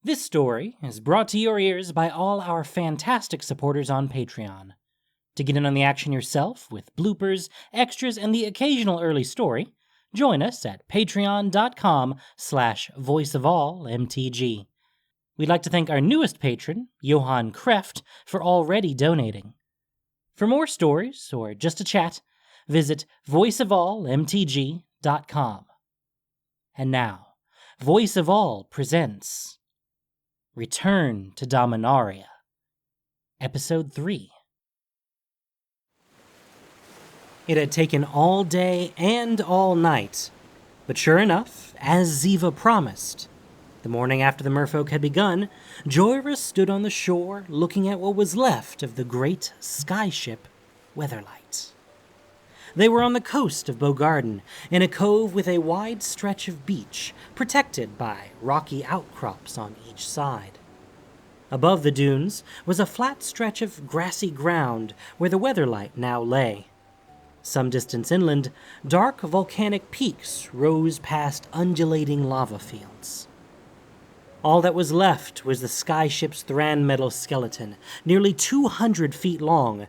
This story is brought to your ears by all our fantastic supporters on Patreon. To get in on the action yourself, with bloopers, extras, and the occasional early story, join us at patreon.com/voiceofallmtg. We'd like to thank our newest patron, Johann Kreft, for already donating. For more stories, or just to chat, visit voiceofallmtg.com. And now, Voice of All presents Return to Dominaria, Episode 3. It had taken all day and all night, but sure enough, as Ziva promised, the morning after the merfolk had begun, Jhoira stood on the shore looking at what was left of the great skyship Weatherlight. They were on the coast of Bogarden, in a cove with a wide stretch of beach, protected by rocky outcrops on each side. Above the dunes was a flat stretch of grassy ground where the Weatherlight now lay. Some distance inland, dark volcanic peaks rose past undulating lava fields. All that was left was the skyship's Thran metal skeleton, nearly 200 feet long,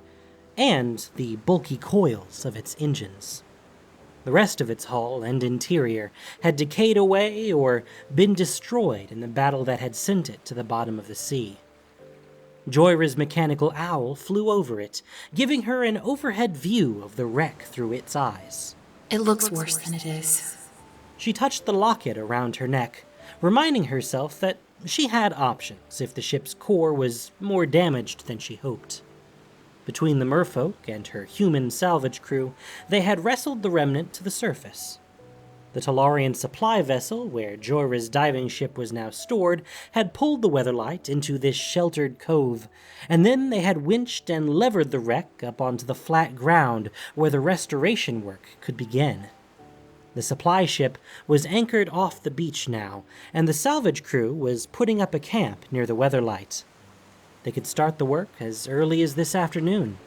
and the bulky coils of its engines. The rest of its hull and interior had decayed away or been destroyed in the battle that had sent it to the bottom of the sea. Jhoira's mechanical owl flew over it, giving her an overhead view of the wreck through its eyes. It looks worse than it is. She touched the locket around her neck, reminding herself that she had options if the ship's core was more damaged than she hoped. Between the merfolk and her human salvage crew, they had wrestled the remnant to the surface. The Talarian supply vessel, where Jhoira's diving ship was now stored, had pulled the Weatherlight into this sheltered cove, and then they had winched and levered the wreck up onto the flat ground where the restoration work could begin. The supply ship was anchored off the beach now, and the salvage crew was putting up a camp near the Weatherlight. They could start the work as early as this afternoon.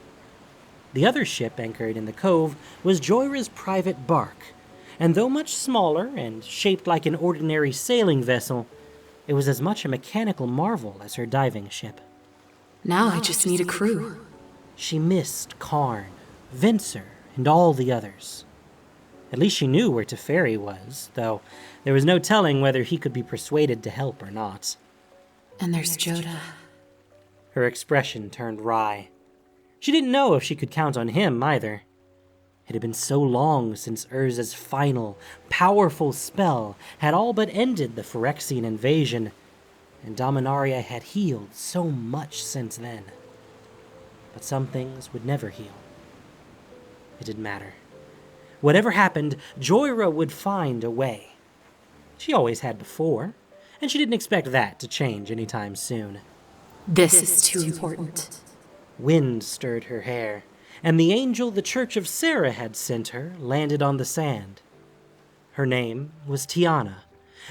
The other ship anchored in the cove was Jhoira's private bark, and though much smaller and shaped like an ordinary sailing vessel, it was as much a mechanical marvel as her diving ship. Now I just need a crew. She missed Karn, Vincer, and all the others. At least she knew where Teferi was, though there was no telling whether he could be persuaded to help or not. And there's Jhoira. Her expression turned wry. She didn't know if she could count on him, either. It had been so long since Urza's final, powerful spell had all but ended the Phyrexian invasion, and Dominaria had healed so much since then. But some things would never heal. It didn't matter. Whatever happened, Jhoira would find a way. She always had before, and she didn't expect that to change anytime soon. This is too important. Wind stirred her hair, and the angel the Church of Sarah had sent her landed on the sand. Her name was Tiana,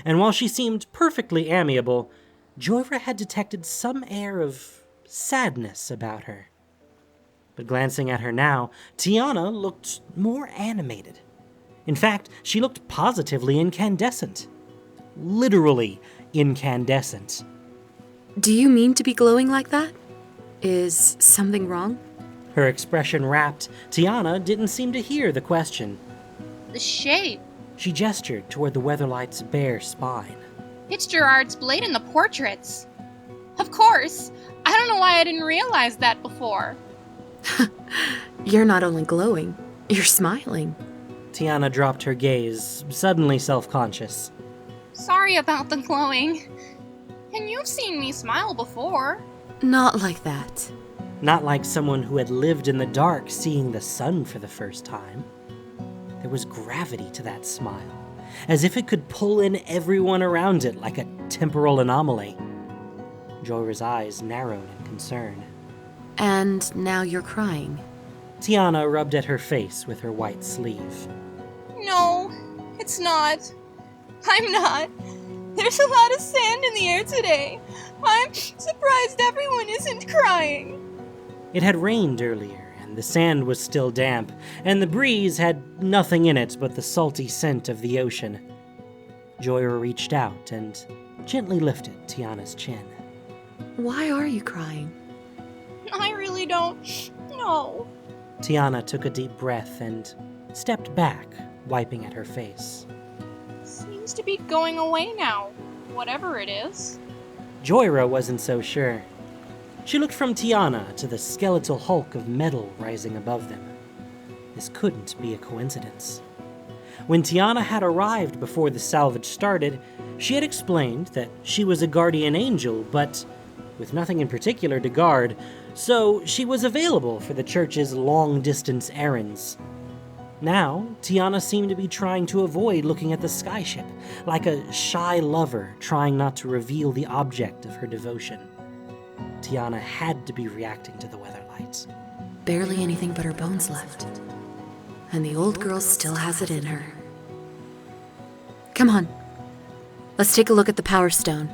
and while she seemed perfectly amiable, Jhoira had detected some air of sadness about her. But glancing at her now, Tiana looked more animated. In fact, she looked positively incandescent. Literally incandescent. Do you mean to be glowing like that? Is something wrong? Her expression rapt, Tiana didn't seem to hear the question. The shape. She gestured toward the Weatherlight's bare spine. It's Gerard's blade in the portraits. Of course. I don't know why I didn't realize that before. You're not only glowing, you're smiling. Tiana dropped her gaze, suddenly self-conscious. Sorry about the glowing. And you've seen me smile before. Not like that. Not like someone who had lived in the dark seeing the sun for the first time. There was gravity to that smile, as if it could pull in everyone around it like a temporal anomaly. Jhoira's eyes narrowed in concern. And now you're crying. Tiana rubbed at her face with her white sleeve. No, it's not. I'm not. There's a lot of sand in the air today. I'm surprised everyone isn't crying. It had rained earlier, and the sand was still damp, and the breeze had nothing in it but the salty scent of the ocean. Jhoira reached out and gently lifted Tiana's chin. Why are you crying? I really don't know. Tiana took a deep breath and stepped back, wiping at her face. Seems to be going away now, whatever it is. Jhoira wasn't so sure. She looked from Tiana to the skeletal hulk of metal rising above them. This couldn't be a coincidence. When Tiana had arrived before the salvage started, she had explained that she was a guardian angel, but with nothing in particular to guard, so she was available for the church's long-distance errands. Now, Tiana seemed to be trying to avoid looking at the skyship, like a shy lover trying not to reveal the object of her devotion. Tiana had to be reacting to the Weatherlight. Barely anything but her bones left. And the old girl still has it in her. Come on. Let's take a look at the Power Stone.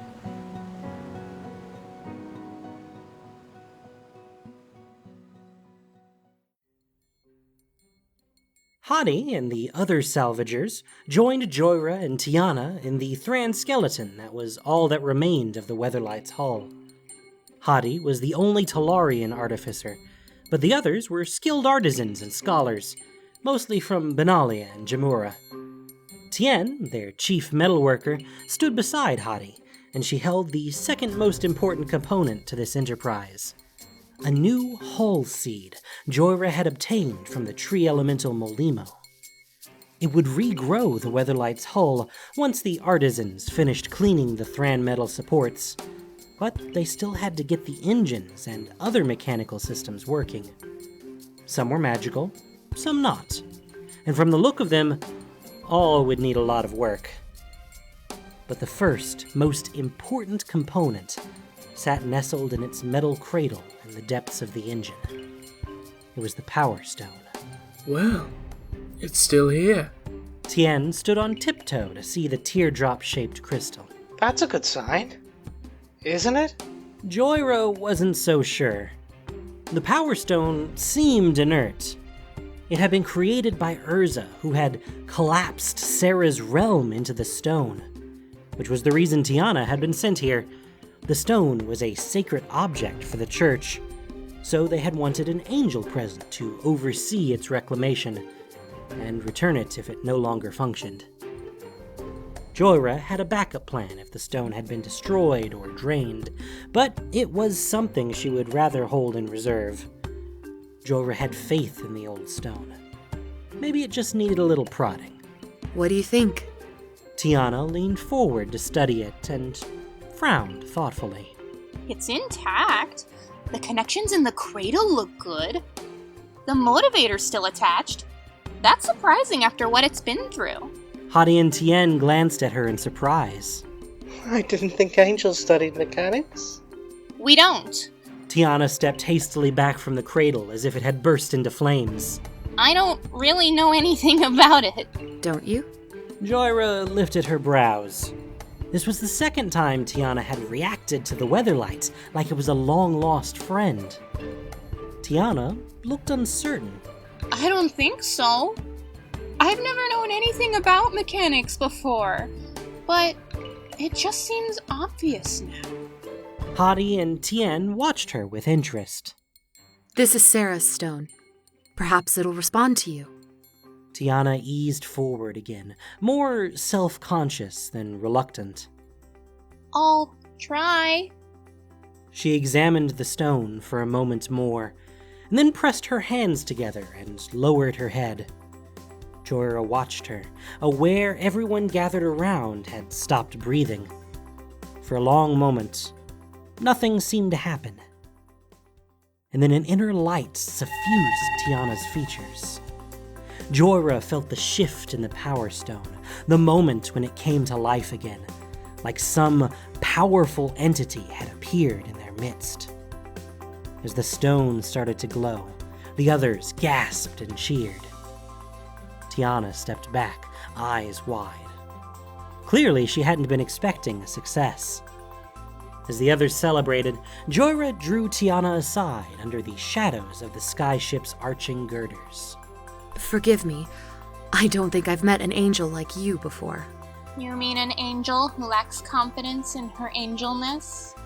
Hadi and the other salvagers joined Jhoira and Tiana in the Thran skeleton that was all that remained of the Weatherlight's hull. Hadi was the only Talarian artificer, but the others were skilled artisans and scholars, mostly from Benalia and Jamura. Tien, their chief metalworker, stood beside Hadi, and she held the second most important component to this enterprise. A new hull seed Jhoira had obtained from the tree elemental Molimo. It would regrow the Weatherlight's hull once the artisans finished cleaning the Thran metal supports, but they still had to get the engines and other mechanical systems working. Some were magical, some not, and from the look of them, all would need a lot of work. But the first, most important component sat nestled in its metal cradle in the depths of the engine. It was the Power Stone. Well, it's still here. Tien stood on tiptoe to see the teardrop-shaped crystal. That's a good sign, isn't it? Jhoira wasn't so sure. The Power Stone seemed inert. It had been created by Urza, who had collapsed Sarah's realm into the stone, which was the reason Tiana had been sent here. The stone was a sacred object for the church, so they had wanted an angel present to oversee its reclamation and return it if it no longer functioned. Jhoira had a backup plan if the stone had been destroyed or drained, but it was something she would rather hold in reserve. Jhoira had faith in the old stone. Maybe it just needed a little prodding. What do you think? Tiana leaned forward to study it and frowned thoughtfully. It's intact. The connections in the cradle look good. The motivator's still attached. That's surprising after what it's been through. Hadi and Tien glanced at her in surprise. I didn't think angels studied mechanics. We don't. Tiana stepped hastily back from the cradle as if it had burst into flames. I don't really know anything about it. Don't you? Jhoira lifted her brows. This was the second time Tiana had reacted to the Weatherlight like it was a long-lost friend. Tiana looked uncertain. I don't think so. I've never known anything about mechanics before, but it just seems obvious now. Hadi and Tien watched her with interest. This is Sarah's stone. Perhaps it'll respond to you. Tiana eased forward again, more self-conscious than reluctant. I'll try. She examined the stone for a moment more, and then pressed her hands together and lowered her head. Jhoira watched her, aware everyone gathered around had stopped breathing. For a long moment, nothing seemed to happen. And then an inner light suffused Tiana's features. Jhoira felt the shift in the Power Stone, the moment when it came to life again, like some powerful entity had appeared in their midst. As the stone started to glow, the others gasped and cheered. Tiana stepped back, eyes wide. Clearly, she hadn't been expecting a success. As the others celebrated, Jhoira drew Tiana aside under the shadows of the skyship's arching girders. Forgive me. I don't think I've met an angel like you before. You mean an angel who lacks confidence in her angelness?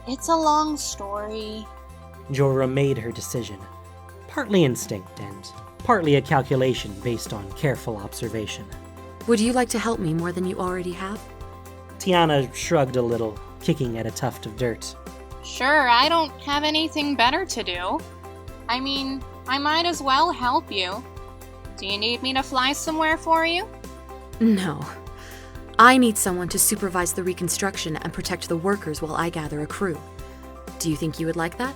It's a long story. Jhoira made her decision, partly instinct and partly a calculation based on careful observation. Would you like to help me more than you already have? Tiana shrugged a little, kicking at a tuft of dirt. Sure, I don't have anything better to do. I mean, I might as well help you. Do you need me to fly somewhere for you? No. I need someone to supervise the reconstruction and protect the workers while I gather a crew. Do you think you would like that?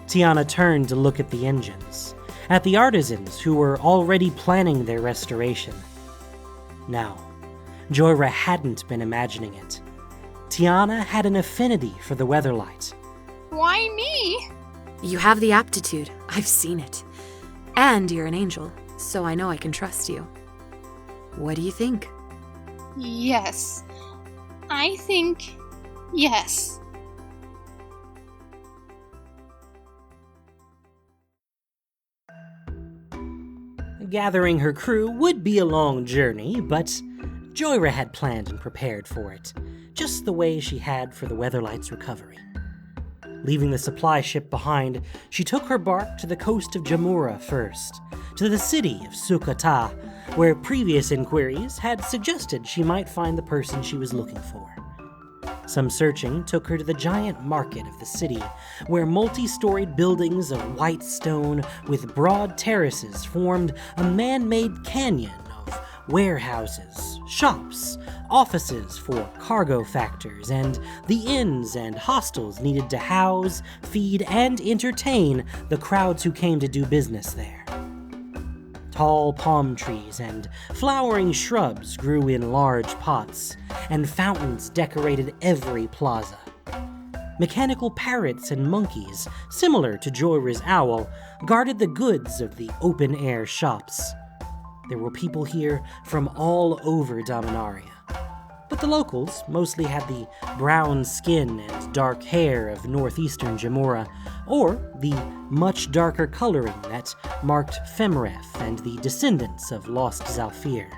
Tiana turned to look at the engines, at the artisans who were already planning their restoration. Now, Jhoira hadn't been imagining it. Tiana had an affinity for the Weatherlight. Why me? You have the aptitude. I've seen it. And you're an angel, so I know I can trust you. What do you think? Yes. I think yes. Gathering her crew would be a long journey, but Jhoira had planned and prepared for it, just the way she had for the Weatherlight's recovery. Leaving the supply ship behind, she took her bark to the coast of Jhoira first, to the city of Sukata, where previous inquiries had suggested she might find the person she was looking for. Some searching took her to the giant market of the city, where multi-storied buildings of white stone with broad terraces formed a man-made canyon of warehouses, shops, offices for cargo factors, and the inns and hostels needed to house, feed, and entertain the crowds who came to do business there. Tall palm trees and flowering shrubs grew in large pots, and fountains decorated every plaza. Mechanical parrots and monkeys, similar to Jhoira's owl, guarded the goods of the open-air shops. There were people here from all over Dominaria, but the locals mostly had the brown skin and dark hair of northeastern Jhoira, or the much darker coloring that marked Femref and the descendants of lost Zalfir.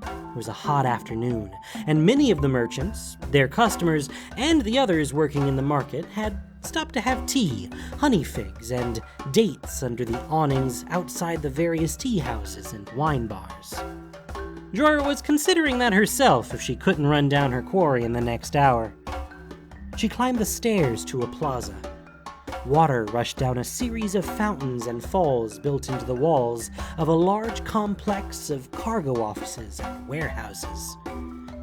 It was a hot afternoon, and many of the merchants, their customers, and the others working in the market had stopped to have tea, honey figs, and dates under the awnings outside the various tea houses and wine bars. Jhoira was considering that herself if she couldn't run down her quarry in the next hour. She climbed the stairs to a plaza. Water rushed down a series of fountains and falls built into the walls of a large complex of cargo offices and warehouses.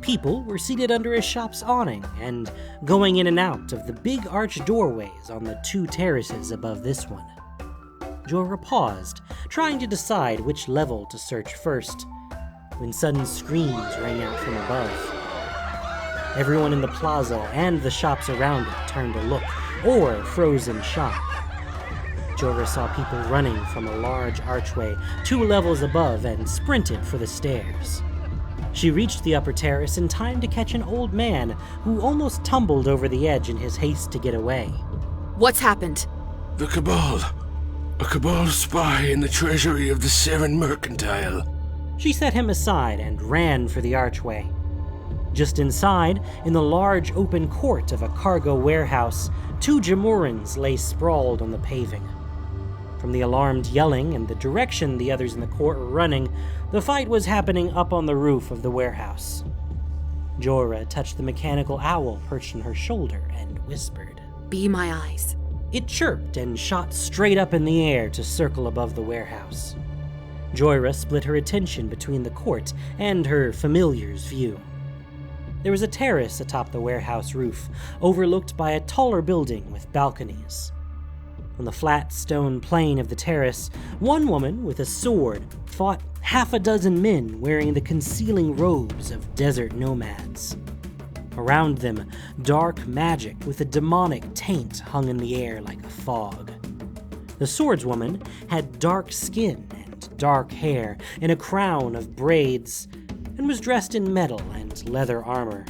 People were seated under a shop's awning and going in and out of the big arched doorways on the two terraces above this one. Jhoira paused, trying to decide which level to search first, when sudden screams rang out from above. Everyone in the plaza and the shops around it turned to look, or froze in shock. Jhoira saw people running from a large archway 2 levels above and sprinted for the stairs. She reached the upper terrace in time to catch an old man who almost tumbled over the edge in his haste to get away. What's happened? The Cabal. A Cabal spy in the treasury of the Seven Mercantile. She set him aside and ran for the archway. Just inside, in the large open court of a cargo warehouse, 2 Jhoirans lay sprawled on the paving. From the alarmed yelling and the direction the others in the court were running, the fight was happening up on the roof of the warehouse. Jhoira touched the mechanical owl perched on her shoulder and whispered. Be my eyes. It chirped and shot straight up in the air to circle above the warehouse. Jhoira split her attention between the court and her familiar's view. There was a terrace atop the warehouse roof, overlooked by a taller building with balconies. On the flat stone plain of the terrace, one woman with a sword fought half a dozen men wearing the concealing robes of desert nomads. Around them, dark magic with a demonic taint hung in the air like a fog. The swordswoman had dark skin and dark hair in a crown of braids, and was dressed in metal and leather armor.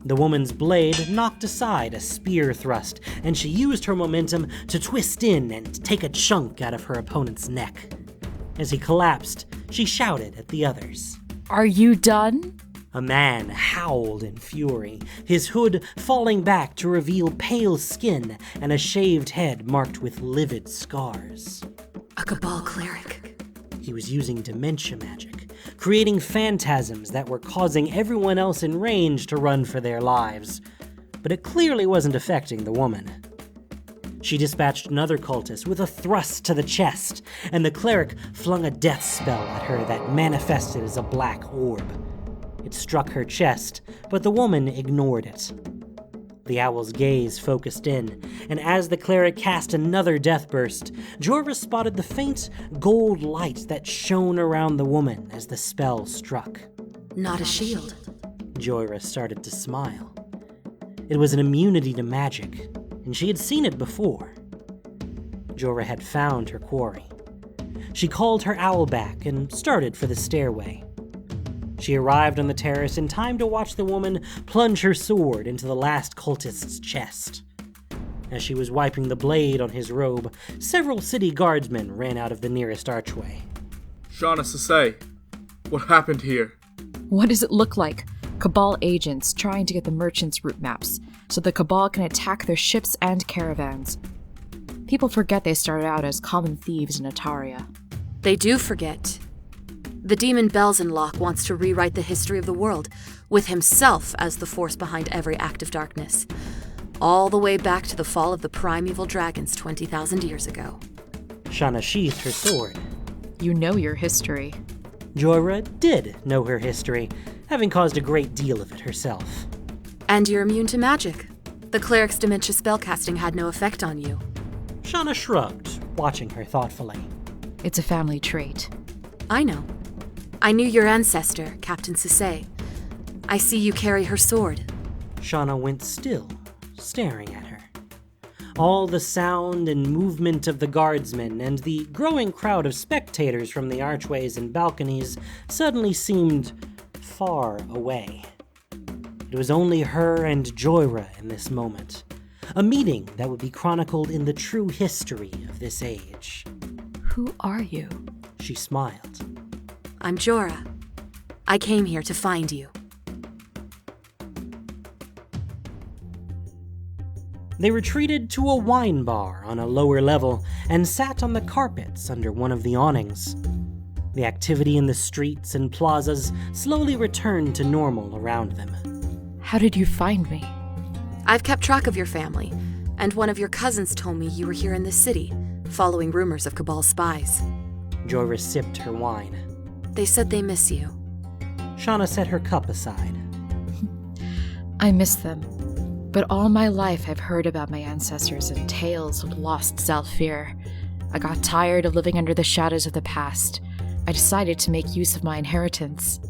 The woman's blade knocked aside a spear thrust, and she used her momentum to twist in and take a chunk out of her opponent's neck. As he collapsed, she shouted at the others. Are you done? A man howled in fury, his hood falling back to reveal pale skin and a shaved head marked with livid scars. A Cabal cleric. He was using dementia magic, creating phantasms that were causing everyone else in range to run for their lives. But it clearly wasn't affecting the woman. She dispatched another cultist with a thrust to the chest, and the cleric flung a death spell at her that manifested as a black orb. It struck her chest, but the woman ignored it. The owl's gaze focused in, and as the cleric cast another death burst, Jhoira spotted the faint gold light that shone around the woman as the spell struck. Not a shield. Jhoira started to smile. It was an immunity to magic, and she had seen it before. Jhoira had found her quarry. She called her owl back and started for the stairway. She arrived on the terrace in time to watch the woman plunge her sword into the last cultist's chest. As she was wiping the blade on his robe, several city guardsmen ran out of the nearest archway. Shana Sasay, what happened here? What does it look like? Cabal agents trying to get the merchants' route maps, so the Cabal can attack their ships and caravans. People forget they started out as common thieves in Ataria. They do forget. The demon Belzenlock wants to rewrite the history of the world, with himself as the force behind every act of darkness. All the way back to the fall of the primeval dragons 20,000 years ago. Shana sheathed her sword. You know your history. Jhoira did know her history, having caused a great deal of it herself. And you're immune to magic. The cleric's dementia spellcasting had no effect on you. Shana shrugged, watching her thoughtfully. It's a family trait. I know. I knew your ancestor, Captain Sasay. I see you carry her sword. Shana went still, staring at her. All the sound and movement of the guardsmen and the growing crowd of spectators from the archways and balconies suddenly seemed far away. It was only her and Jhoira in this moment, a meeting that would be chronicled in the true history of this age. Who are you? She smiled. I'm Jhoira. I came here to find you. They retreated to a wine bar on a lower level and sat on the carpets under one of the awnings. The activity in the streets and plazas slowly returned to normal around them. How did you find me? I've kept track of your family, and one of your cousins told me you were here in the city, following rumors of Cabal spies. Jhoira sipped her wine. They said they miss you. Shana set her cup aside. I miss them. But all my life I've heard about my ancestors and tales of lost Zalfir. I got tired of living under the shadows of the past. I decided to make use of my inheritance.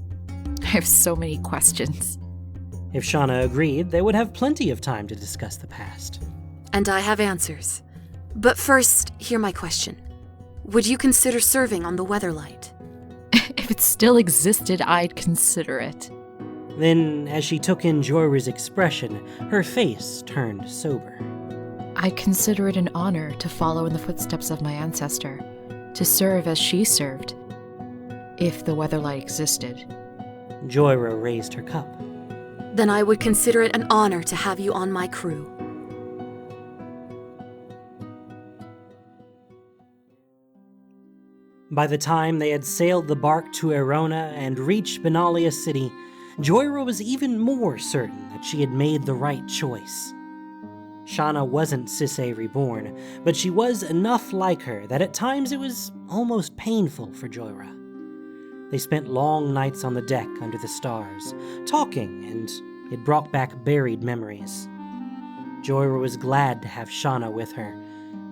I have so many questions. If Shana agreed, they would have plenty of time to discuss the past. And I have answers. But first, hear my question. Would you consider serving on the Weatherlight? If it still existed, I'd consider it. Then, as she took in Jhoira's expression, her face turned sober. I consider it an honor to follow in the footsteps of my ancestor, to serve as she served, if the Weatherlight existed. Jhoira raised her cup. Then I would consider it an honor to have you on my crew. By the time they had sailed the bark to Erona and reached Benalia City, Jhoira was even more certain that she had made the right choice. Shana wasn't Sisay reborn, but she was enough like her that at times it was almost painful for Jhoira. They spent long nights on the deck under the stars, talking, and it brought back buried memories. Jhoira was glad to have Shana with her,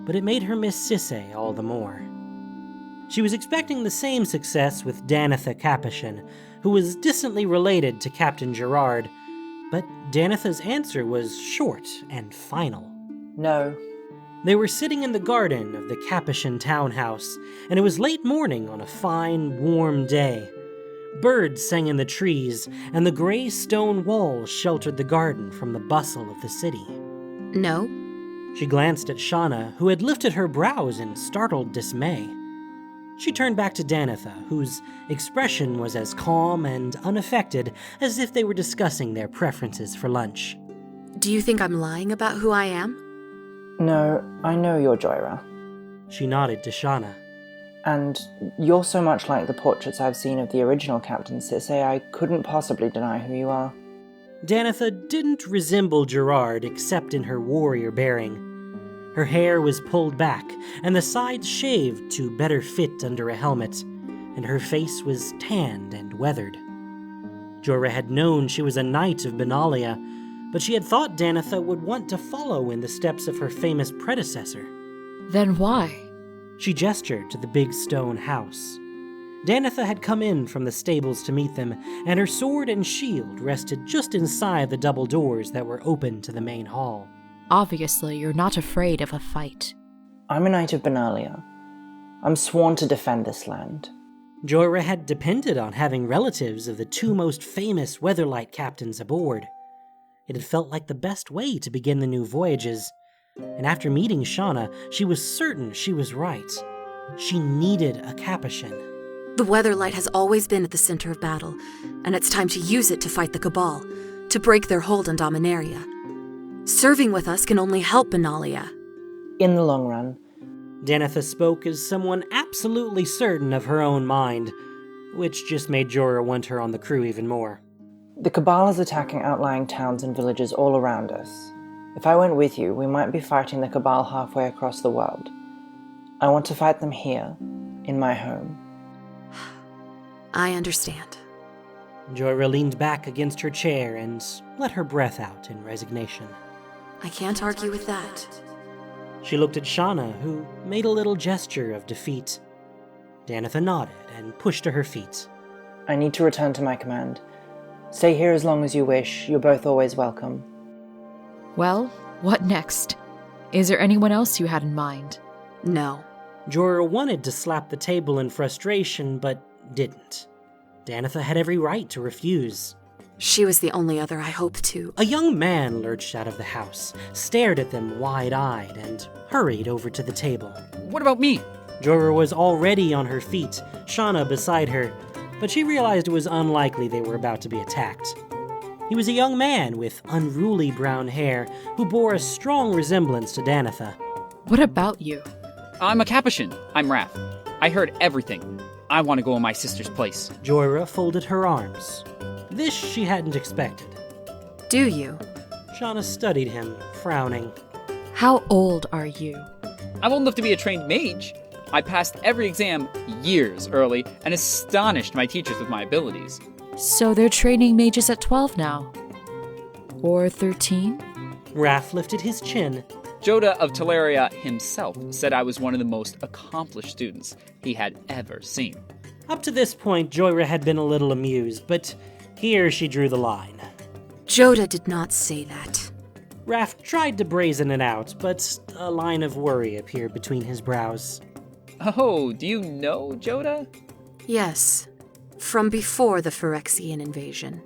but it made her miss Sisay all the more. She was expecting the same success with Danitha Capuchin, who was distantly related to Captain Gerard, but Danitha's answer was short and final. No. They were sitting in the garden of the Capuchin townhouse, and it was late morning on a fine, warm day. Birds sang in the trees, and the gray stone walls sheltered the garden from the bustle of the city. No? She glanced at Shana, who had lifted her brows in startled dismay. She turned back to Danitha, whose expression was as calm and unaffected as if they were discussing their preferences for lunch. Do you think I'm lying about who I am? No, I know you're Jhoira. She nodded to Shana. And you're so much like the portraits I've seen of the original Captain Sisse, I couldn't possibly deny who you are. Danitha didn't resemble Gerard except in her warrior bearing. Her hair was pulled back, and the sides shaved to better fit under a helmet, and her face was tanned and weathered. Jhoira had known she was a knight of Benalia, but she had thought Danitha would want to follow in the steps of her famous predecessor. Then why? She gestured to the big stone house. Danitha had come in from the stables to meet them, and her sword and shield rested just inside the double doors that were open to the main hall. Obviously, you're not afraid of a fight. I'm a knight of Benalia. I'm sworn to defend this land. Jhoira had depended on having relatives of the two most famous Weatherlight captains aboard. It had felt like the best way to begin the new voyages, and after meeting Shana, she was certain she was right. She needed a Capuchin. The Weatherlight has always been at the center of battle, and it's time to use it to fight the Cabal, to break their hold on Dominaria. Serving with us can only help Benalia. In the long run. Danitha spoke as someone absolutely certain of her own mind, which just made Jhoira want her on the crew even more. The Cabal is attacking outlying towns and villages all around us. If I went with you, we might be fighting the Cabal halfway across the world. I want to fight them here, in my home. I understand. Jhoira leaned back against her chair and let her breath out in resignation. I can't argue with that. She looked at Shana, who made a little gesture of defeat. Danitha nodded and pushed to her feet. I need to return to my command. Stay here as long as you wish. You're both always welcome. Well, what next? Is there anyone else you had in mind? No. Jhoira wanted to slap the table in frustration, but didn't. Danitha had every right to refuse. She was the only other I hoped to. A young man lurched out of the house, stared at them wide-eyed, and hurried over to the table. What about me? Jhoira was already on her feet, Shana beside her, but she realized it was unlikely they were about to be attacked. He was a young man with unruly brown hair who bore a strong resemblance to Danitha. What about you? I'm a Capuchin. I'm Raph. I heard everything. I want to go in my sister's place. Jhoira folded her arms. This she hadn't expected. Do you? Shana studied him, frowning. How old are you? I'm old enough to be a trained mage. I passed every exam years early and astonished my teachers with my abilities. So they're training mages at 12 now. Or 13? Raph lifted his chin. Joda of Teleria himself said I was one of the most accomplished students he had ever seen. Up to this point, Jhoira had been a little amused, but here she drew the line. Joda did not say that. Raph tried to brazen it out, but a line of worry appeared between his brows. Oh, do you know Joda? Yes, from before the Phyrexian invasion.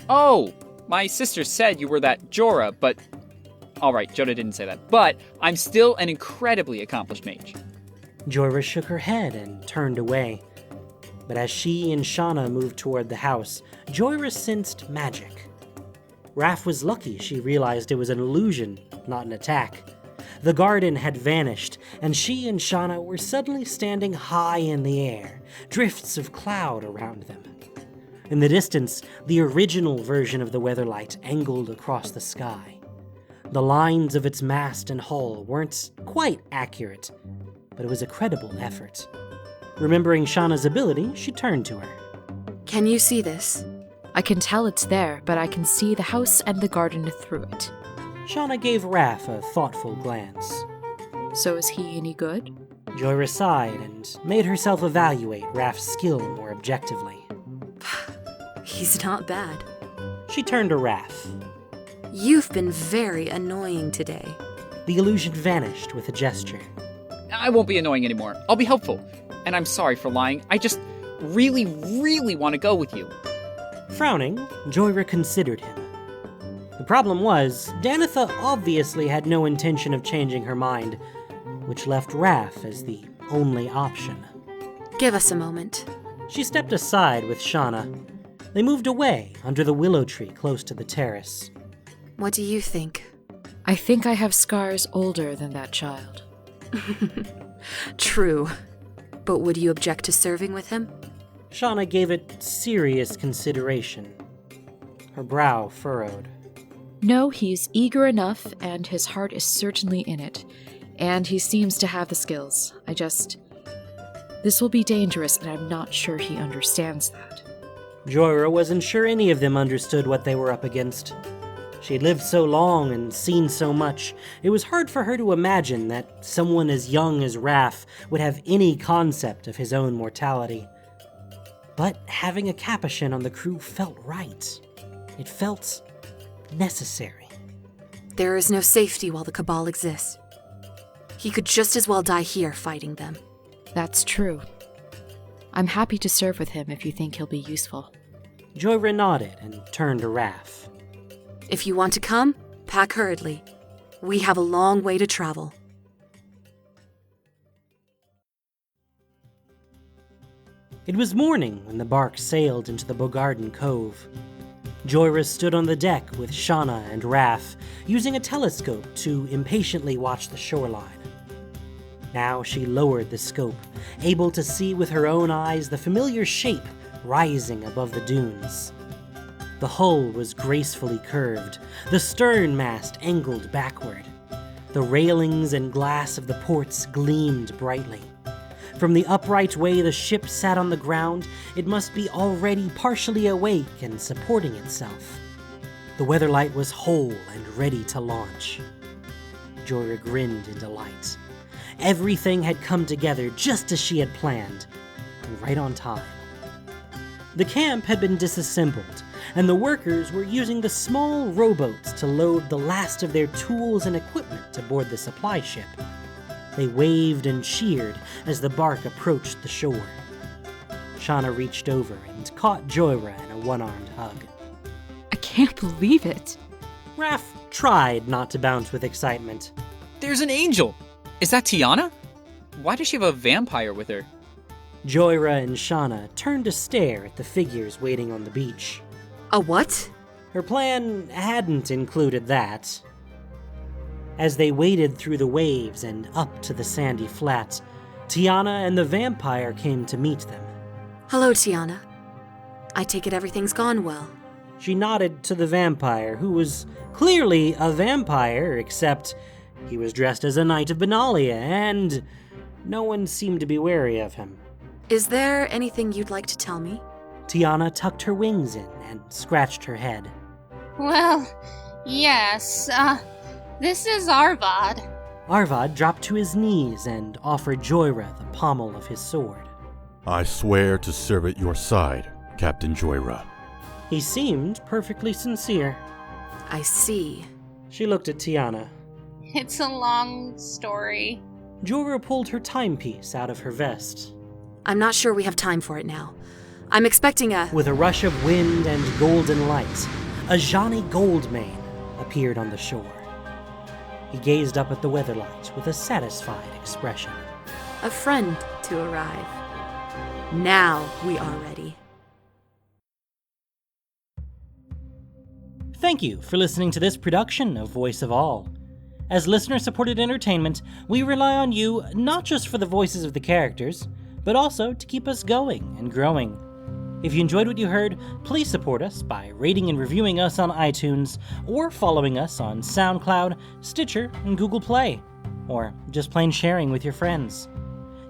Oh, my sister said you were that Jhoira, but... Alright, Joda didn't say that, but I'm still an incredibly accomplished mage. Jhoira shook her head and turned away. But as she and Shana moved toward the house, Jhoira sensed magic. Raph was lucky she realized it was an illusion, not an attack. The garden had vanished, and she and Shana were suddenly standing high in the air, drifts of cloud around them. In the distance, the original version of the Weatherlight angled across the sky. The lines of its mast and hull weren't quite accurate, but it was a credible effort. Remembering Shana's ability, she turned to her. Can you see this? I can tell it's there, but I can see the house and the garden through it. Shana gave Raph a thoughtful glance. So is he any good? Jhoira sighed and made herself evaluate Raph's skill more objectively. He's not bad. She turned to Raph. You've been very annoying today. The illusion vanished with a gesture. I won't be annoying anymore. I'll be helpful. And I'm sorry for lying. I just really, really want to go with you. Frowning, Jhoira considered him. The problem was, Danitha obviously had no intention of changing her mind, which left Raph as the only option. Give us a moment. She stepped aside with Shana. They moved away under the willow tree close to the terrace. What do you think? I think I have scars older than that child. True. But would you object to serving with him? Shana gave it serious consideration. Her brow furrowed. No, he's eager enough, and his heart is certainly in it. And he seems to have the skills. This will be dangerous, and I'm not sure he understands that. Jhoira wasn't sure any of them understood what they were up against. She had lived so long and seen so much, it was hard for her to imagine that someone as young as Raph would have any concept of his own mortality. But having a Capuchin on the crew felt right. It felt necessary. There is no safety while the Cabal exists. He could just as well die here fighting them. That's true. I'm happy to serve with him if you think he'll be useful. Jhoira nodded and turned to Raph. If you want to come, pack hurriedly. We have a long way to travel. It was morning when the bark sailed into the Bogarden Cove. Jhoira stood on the deck with Shana and Raph, using a telescope to impatiently watch the shoreline. Now she lowered the scope, able to see with her own eyes the familiar shape rising above the dunes. The hull was gracefully curved, the stern mast angled backward. The railings and glass of the ports gleamed brightly. From the upright way the ship sat on the ground, it must be already partially awake and supporting itself. The Weatherlight was whole and ready to launch. Jhoira grinned in delight. Everything had come together just as she had planned, and right on time. The camp had been disassembled, and the workers were using the small rowboats to load the last of their tools and equipment aboard the supply ship. They waved and cheered as the bark approached the shore. Shana reached over and caught Jhoira in a one-armed hug. I can't believe it. Raph tried not to bounce with excitement. There's an angel! Is that Tiana? Why does she have a vampire with her? Jhoira and Shana turned to stare at the figures waiting on the beach. A what? Her plan hadn't included that. As they waded through the waves and up to the sandy flat, Tiana and the vampire came to meet them. Hello, Tiana. I take it everything's gone well. She nodded to the vampire, who was clearly a vampire, except he was dressed as a knight of Benalia, and no one seemed to be wary of him. Is there anything you'd like to tell me? Tiana tucked her wings in and scratched her head. Well, yes, this is Arvad. Arvad dropped to his knees and offered Jhoira the pommel of his sword. I swear to serve at your side, Captain Jhoira. He seemed perfectly sincere. I see. She looked at Tiana. It's a long story. Jhoira pulled her timepiece out of her vest. I'm not sure we have time for it now. I'm expecting a... With a rush of wind and golden light, a Johnny Goldmane appeared on the shore. He gazed up at the Weatherlight with a satisfied expression. A friend to arrive. Now we are ready. Thank you for listening to this production of Voice of All. As listener-supported entertainment, we rely on you not just for the voices of the characters, but also to keep us going and growing. If you enjoyed what you heard, please support us by rating and reviewing us on iTunes, or following us on SoundCloud, Stitcher, and Google Play, or just plain sharing with your friends.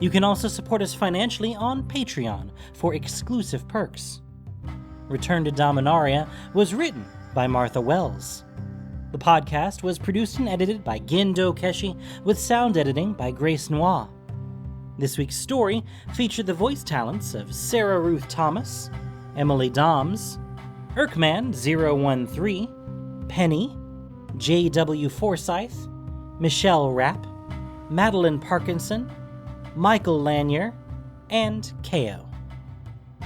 You can also support us financially on Patreon for exclusive perks. Return to Dominaria was written by Martha Wells. The podcast was produced and edited by Gendo Keshi, with sound editing by Grace Noir. This week's story featured the voice talents of Sarah Ruth Thomas, Emily Doms, Erkman013, Penny, J.W. Forsyth, Michelle Rapp, Madeline Parkinson, Michael Lanier, and Ko.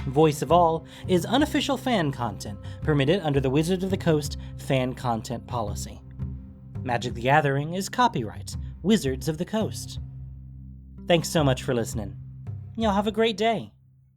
Voice of All is unofficial fan content permitted under the Wizards of the Coast fan content policy. Magic the Gathering is copyright Wizards of the Coast. Thanks so much for listening. Y'all have a great day.